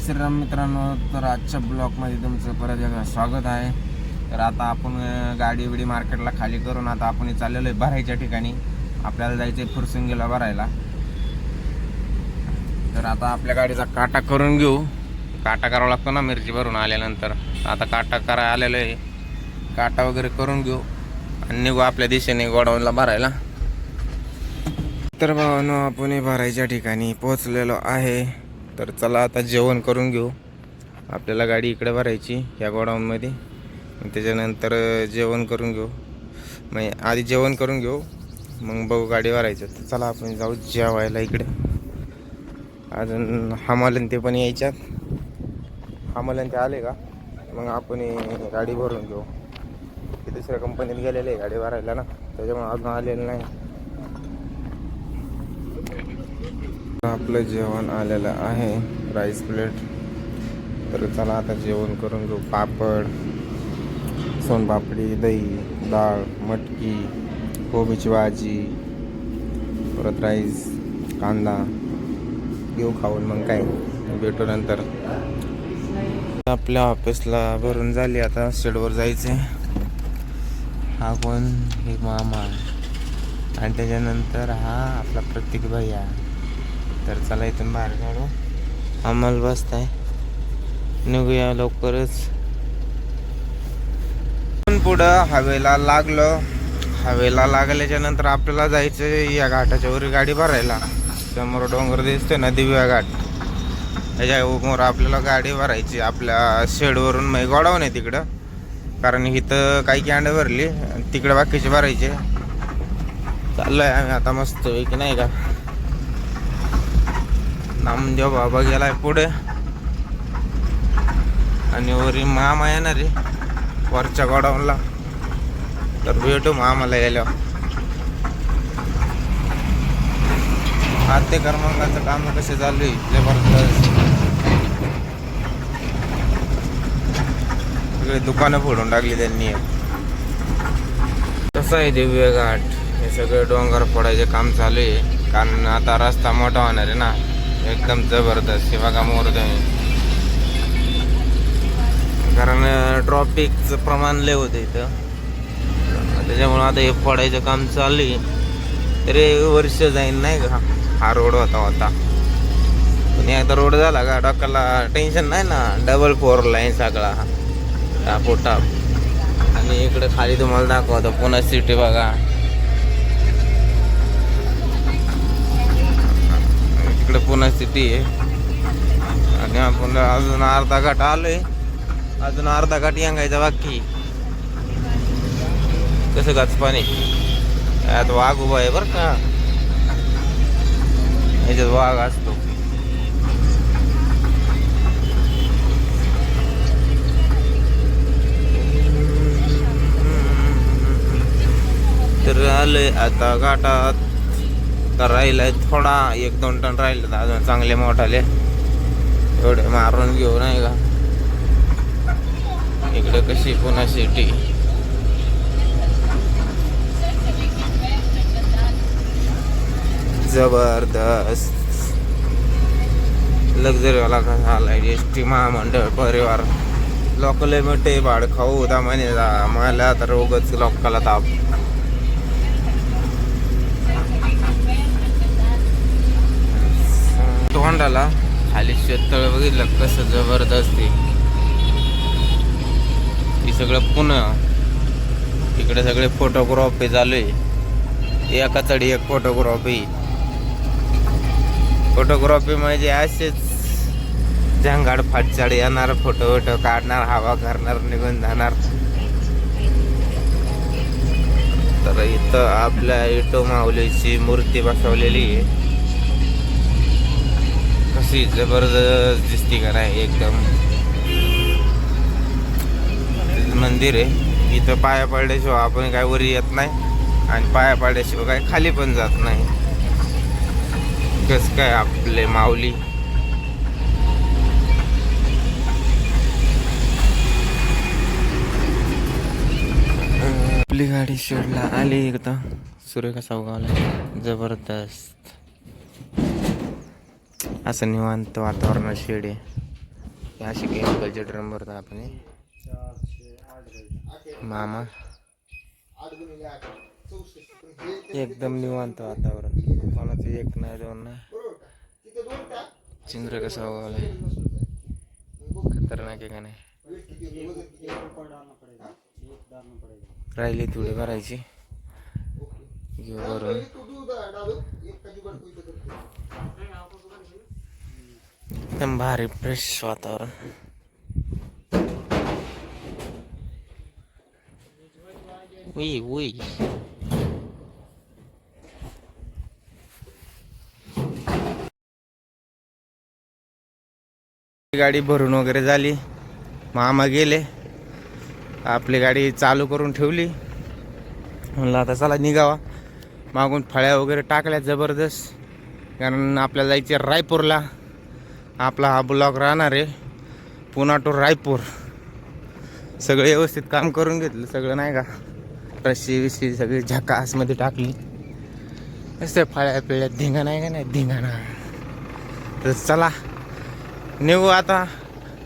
श्रीराम मित्रांनो, तर आजच्या ब्लॉगमध्ये तुमचं परत एकदा स्वागत आहे. तर आता आपण गाडी बिडी मार्केटला खाली करून आता आपण चाललेलो आहे भरायच्या ठिकाणी. आपल्याला जायचं आहे फुरसुंगीला भरायला. तर आता आपल्या गाडीचा काटा करून घेऊ. काटा करावा लागतो ना मिरची भरून आल्यानंतर. आता काटा करायला आलेलो आहे, काटा वगैरे करून घेऊ आणि निघू आपल्या दिशेने गोडाऊनला भरायला. तर भावांनो, आपण भरायच्या ठिकाणी पोहोचलेलो आहे. तर चला आता जेवण करून घेऊ. आपल्याला गाडी इकडे भरायची या गोडाऊनमध्ये, त्याच्यानंतर जेवण करून घेऊ. मग आधी जेवण करून घेऊ, मग बघू गाडी भरायचं. तर चला आपण जाऊ जेवायला इकडे. अजून हमालन ते पण यायच्यात. हमालन ते आले का मग आपण गाडी भरून घेऊ. ते दुसऱ्या कंपनीत गेलेले आहे गाडी भरायला ना, त्याच्यामुळे अजून आलेलं नाही. आपलं जेवण आलेलं आहे, राईस प्लेट. तर चला आता जेवण करून घेऊ. पापड, सोनपापडी, दही, डाळ, मटकी, कोबीची भाजी, परत राईस, कांदा घेऊ खाऊन. मग काय भेटू नंतर. आपल्या ऑफिसला भरून झाली, आता शेडवर जायचे. हा कोण? हे मामा. आणि त्याच्यानंतर हा आपला प्रत्येक भैया. तर चला इथून बाहेर काढू. आम्हाला बसत आहे, निघूया लवकरच. पुढं हवेला लागलो. हवेला लागल्याच्या नंतर आपल्याला जायचं या घाटाच्या वर गाडी भरायला. समोर डोंगर दिसतोय ना, दिव्या घाट. त्याच्यावर आपल्याला गाडी भरायची. आपल्या शेडवरून मग गोडाऊन आहे तिकडं, कारण इथं काही कॅन्ड भरली, तिकडे बाकीचे भरायचे. चाललोय आम्ही आता मस्त की नाही का. नामदेव बाबा गेलाय पुढे आणि वरी मामा येणार आहे वरच्या गोडाऊनला. तर भेटू मामाला गेल्यावर. खाद्य क्रमांकाचं काम कसे चालू आहे, जबरदस्त. सगळे दुकानं फोडून टाकली त्यांनी. तसं आहे दिव्य घाट. हे सगळे डोंगर फोडायचे काम चालू आहे, कारण आता रस्ता मोठा होणार आहे ना, एकदम जबरदस्त. हे बघा मोर तुम्ही, कारण ट्रॉफिकचं प्रमाण लय होतं इथं, त्याच्यामुळं आता हे फोडायचं काम चालू आहे. तरी वर्ष जाईन नाही का. हा रोड होता पण एकदा रोड झाला का डोक्याला टेन्शन नाही ना. डबल 4 लाईन सगळा हा पोटा. आणि इकडे खाली तुम्हाला दाखवतो पुणे सिटी बघा. इकडे पुणे सिटी आहे. आणि आपण अजून अर्धा घाट आलोय, अजून अर्धा घाट यांगायचा बाकी. कसं गाच पाणी यात वाघ उभा आहे बरं का. याच्यात वाघ असतो. तर आलोय आता घाटात. तर राहिलाय थोडा 1-2 टन राहिले अजून, चांगले मोठाले. एवढे मारून घेऊ नाही का. इकडे कशी पुणे सिटी. जबरदस्त लक्झरीवाला कसा आलाय. एस.टी. महामंडळ परिवार. लोक लय मोठे भाड खाऊ दामाने मला तर रोगच लोकाला ताप. तोंडाला खाली शेततळ बघितलं कसं जबरदस्त आहे. हे सगळं पुणे. इकडे सगळे फोटोग्राफी चालू आहे. एका चढी एक फोटोग्राफी. फोटोग्राफी म्हणजे असेच झंगाड फाटचाड येणार, फोटो काढणार, हवा करणार, निघून जाणार. तर इथं आपल्या इटो माऊलीची मूर्ती बसवलेली आहे. कशी जबरदस्त दिसती का नाही एकदम. मंदिर आहे. इथं पाया पडल्याशिवाय आपण काय वरी येत नाही, आणि पाया पडल्याशिवाय काय खाली पण जात नाही. कस काय आपले माऊली. आपली गाडी शेडला आली एकदा. सूर्य कसा उगवला जबरदस्त. असं निवांत वातावरण शेड आहे. असे केमिकलचे ड्रम भरतो आपण. मामा एकदम निवांत वातावरण, कोणाचं एक नाही दोन नाही. चिंद्र कसं वगळलंय, खतरनाक आहे का नाही. राहिली थोडी भरायची, घेऊ भरून. एकदम भारी फ्रेश वातावरण. उई उई गाडी भरून वगैरे झाली. मामा गेले, आपली गाडी चालू करून ठेवली. म्हणलं आता चला निघावा. मागून फळ्या वगैरे टाकल्या जबरदस्त, कारण आपल्याला जायचे रायपूरला. आपला हा ब्लॉक राहणार आहे पुणा टू रायपूर. सगळं व्यवस्थित काम करून घेतलं सगळं नाही का, रस्सी विस्सी सगळी झकासमध्ये टाकली. असं फळ्या पिळ्यात धिंगाणा आहे का नाही, धिंगाणा. तर चला निघू आता.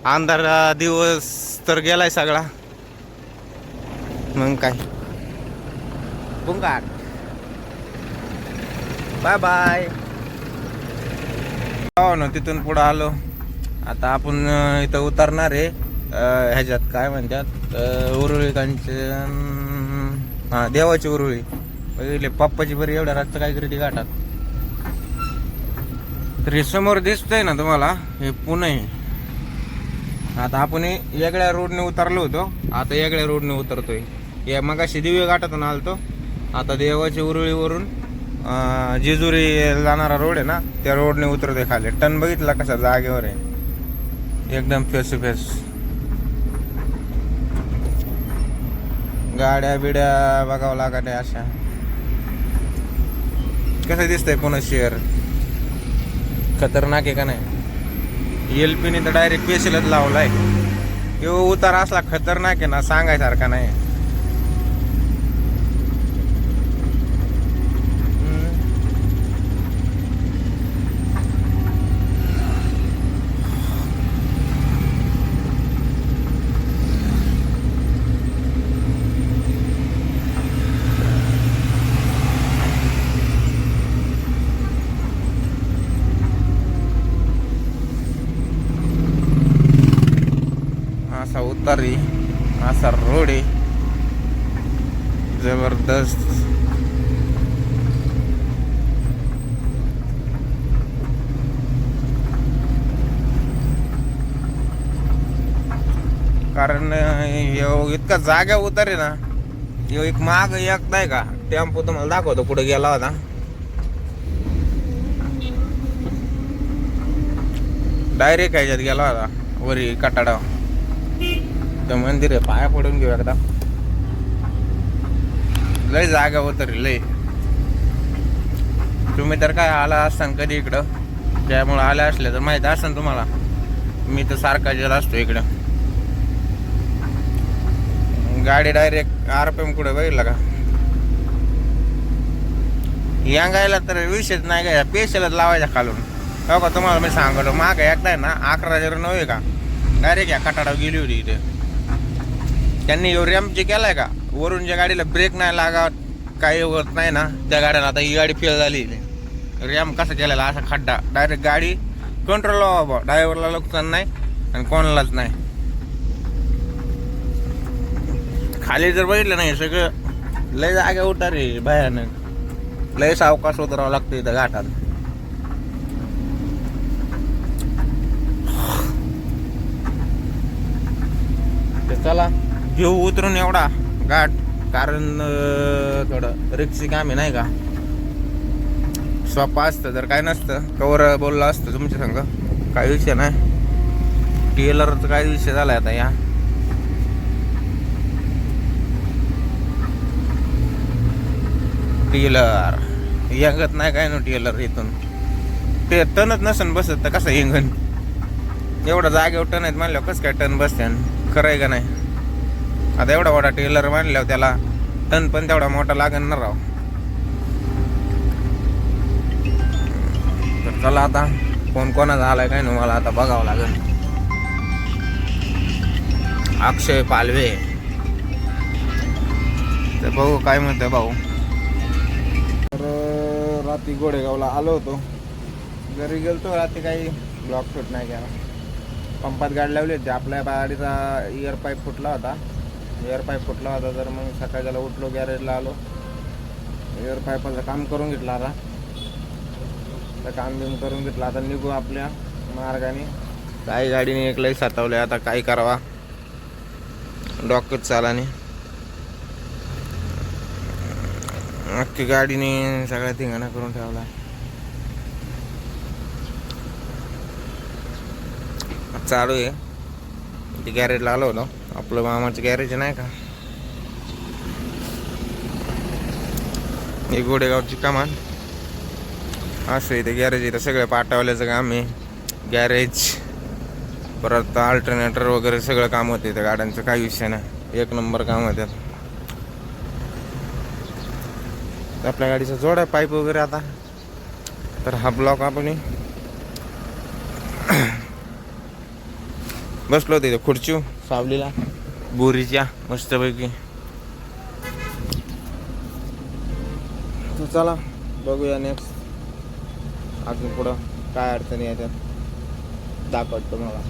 अंधार दिवस तर गेलाय सगळा, मग काय बुंगाट. Bye bye. हो ना, तिथून पुढं आलो. आता आपण इथं उतरणार आहे ह्याच्यात काय म्हणतात, उरुळीकांचे, हां देवाची उरुळी. पहिले पप्पाची बरी एवढ्या रातचं काय करी घाटात. तर हे समोर दिसतंय ना तुम्हाला, हे पुणे. आता आपण वेगळ्या रोडने उतरलो होतो, आता वेगळ्या रोडने उतरतोय. या मगाशी दिव्य घाटातून आलतो, आता देवाची उरुळीवरून जेजुरी जाणारा रोड आहे ना, त्या रोडने उतरतोय खाली. टन बघितला कसा जागेवर आहे, एकदम फेस टू फेस. गाड्या बिड्या बघावं लागत आहे अशा. कसं दिसतंय पुणे शहर, खतरनाक आहे का नाही. एलपीने तर डायरेक्ट पेशलच लावलाय. किंवा उतार असला खतरनाक आहे ना, सांगायसारखा नाही. असा उतारी, असा रोड आहे जबरदस्त. कारण इतका जागा उतार आहे ना. एक माग एक नाही का टेम्पो तुम्हाला दाखवतो कुठे गेला होता. डायरेक्ट ह्याच्यात गेला होता वरी कटाडा. तर मंदिर आहे, पाया पडून घेऊ एकदा. लय जागा उतरली लय. तुम्ही तर काय आला असताना कधी इकडं, त्यामुळे आले असले तर माहिती असेल तुम्हाला. मी तर सारखा गेला असतो इकडं. गाडी डायरेक्ट RPM कुठे बघितलं का, यांगायला तर विषयच नाही का. पेशलच लावायचा खालून. हो का, तुम्हाला मी सांगतो माग एकदा आहे ना 1109 का, डायरेक्ट या कटाडावर गेली होती इथे. त्यांनी रॅम्प जे केलाय का, वरून ज्या गाडीला ब्रेक नाही लागत, काही होत नाही ना, त्या गाड्याला आता ही गाडी फेल झाली. रॅम्प कसा केलेला, असा खड्डा, डायरेक्ट गाडी कंट्रोल व्हावा. ड्रायव्हरला नुकसान नाही आणि कोणालाच नाही. खाली जर बघितलं नाही सगळं लय जागा उतार रे भयानक. लय सावकाश उतरावं लागतं इथं घाटात. चला घेऊ उतरून एवढा घाट, कारण थोडं रिक्षी काम आहे नाही का. सोपं असतं तर काय नसतं, कवर बोललं असतं तुमच्या संग, काही विषय नाही. टेलरचा काय विषय झालाय आता. या टेलर यंगत नाही काय ना, टेलर इथून ते टनच नसन बसत तर कसं इंगन. एवढा जागेवर टन आहेत म्हणल्यावर कसं काय टन बसते, खरं आहे का नाही. आता एवढा मोठा टेलर मानल्यावर त्याला टन पण तेवढा मोठा लागण ना राव. तर चला आता कोण कोणाचा आलाय काय ना, मला आता बघावं लागेल. अक्षय पालवे. तर भाऊ काय म्हणतोय भाऊ. तर रात्री गोडेगावला आलो होतो. घरी गेलतो रात्री काही ब्लॉक शूट नाही केला. पंपात गाडी लावली होती. आपल्या गाडीचा इयर पाईप फुटला होता. तर मग सकाळी त्याला उठलो, गॅरेजला आलो, एअर पाईपाचं काम करून घेतलं. आता तर काम बिम करून घेतलं. आता निघू आपल्या मार्गाने. काही गाडीने एकलाही सातावले. आता काय करावा, डॉकच चालाने. अख्खी गाडीने सगळ्या धिंगाणा करून ठेवला. चालू आहे. ते गॅरेजला आलो होतो. आपलं मामाचं गॅरेज नाही का, हे गोडेगावची कमान. असं इथे गॅरेज इथं सगळं पाटावल्याचं काम आहे. गॅरेज परत अल्टरनेटर वगैरे सगळं काम होतं इथं. गाड्यांचं काही विषय नाही, एक नंबर काम होतं. आपल्या गाडीचा जोड आहे पाईप वगैरे. आता तर हा ब्लॉक आपण बसलो होतो इथं खुर्ची सावलीला बोरीच्या मस्तपैकी. चला बघूया नेक्स्ट अजून पुढं काय अडचणी येतात, दाखवतो मला.